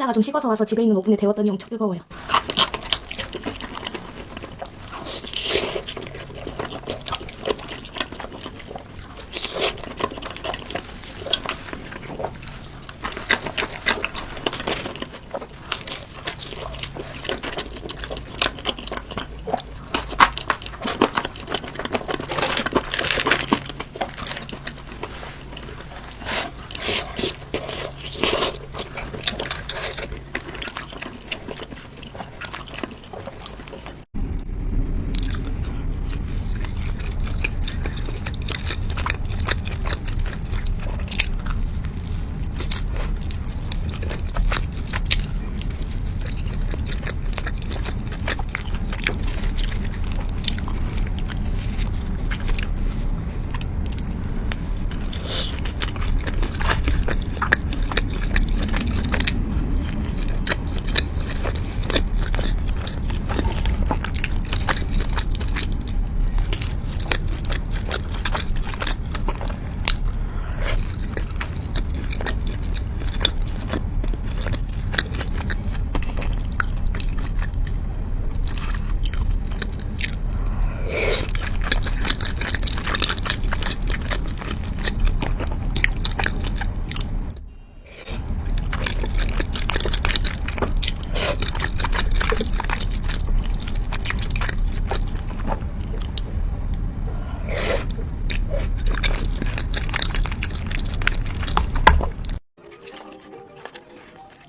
피자가 좀 식어서 와서 집에 있는 오븐에 데웠더니 엄청 뜨거워요.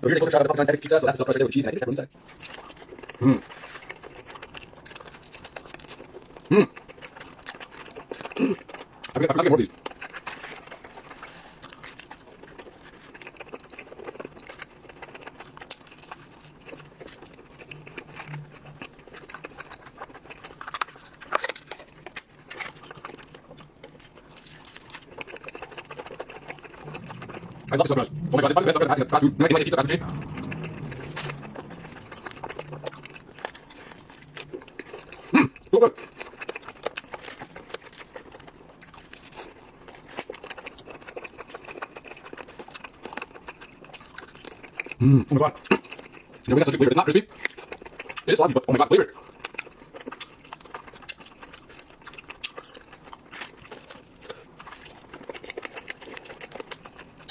So here's a closer shot of the Parmesan pizza. So that's the stuff right there with cheese, and I think it's pepperoni inside. I forgot to get more of these. I love this so much. Oh my god, this is probably the best stuff I've had in fast food. You might like pizza fast food chain. So good. Oh my god. You know, we got such a good flavor. It's not crispy. It is sloppy, but oh my god, flavor.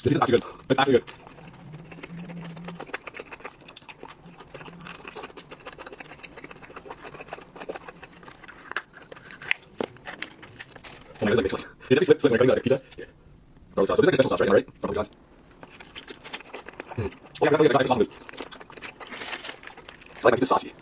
This is actually good. It's actually good. Oh my god, this is like ridiculous. It definitely slipped when cutting the pizza. Yeah. Garlic sauce. So this is like a special sauce right now, right? From Holy Sauce. Oh yeah, that's like sauce on this. I like my pizza saucy.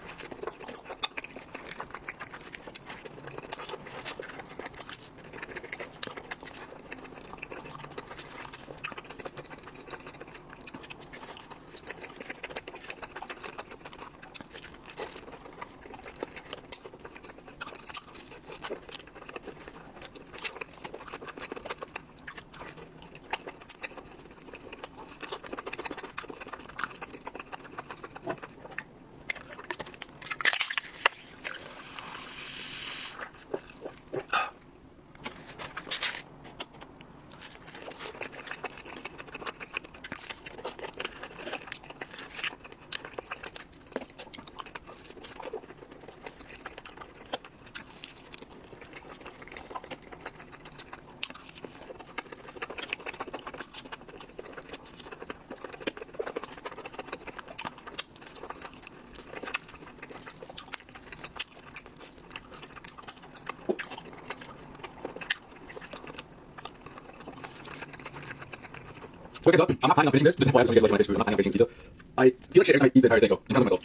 Quick heads up, I'm not planning on finishing this, just before I have somebody get like my fish food. I'm not planning on finishing pizza. I feel like shit every time I eat the entire thing, so I'm telling myself.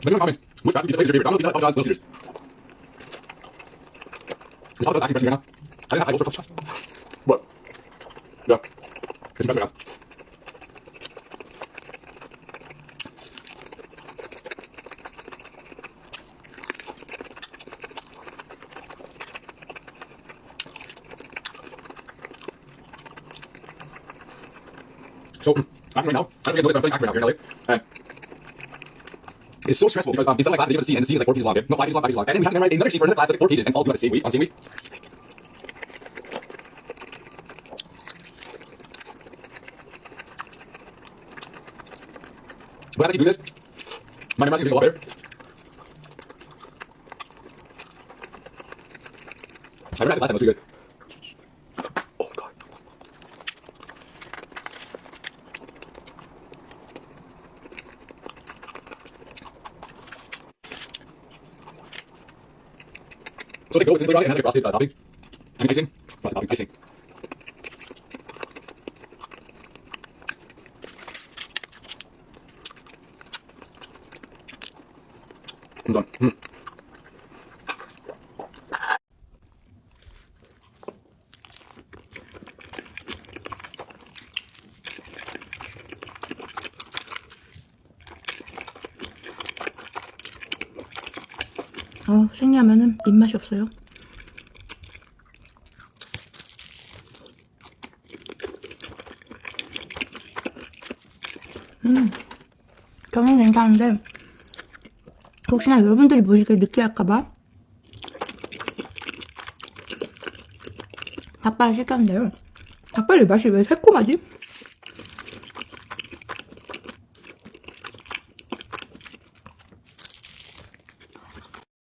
Let me know in the comments which fast food pizza place is your favorite. Domino's Pizza, Papa John's, Little Caesars. Is Papa John's actually pressing right now? I didn't have high lobster Papa John's. What? Yeah. It's pressing right now. So I'm right now. I don't know if I'm acting right now here, Nelly. It's so stressful because in some classes they give us a scene and the scene is like 4 pages long, okay? No, 5 pages long, 5 pages long. And then we have to memorize another sheet for another class that's like 4 pages and it's all due on the same week, But as I keep doing this, my memorizing is going to go up better. I remember this last time, it was pretty good. Oh my god. So take a go, it's in the playground, it has like a frosted topping. I mean icing. Frosted topping, icing. I'm done. 생라면은 입맛이 없어요. 저는 괜찮은데 혹시나 여러분들이 보시기에 느끼할까봐 닭발 시켰는데요. 닭발이 맛이 왜 새콤하지?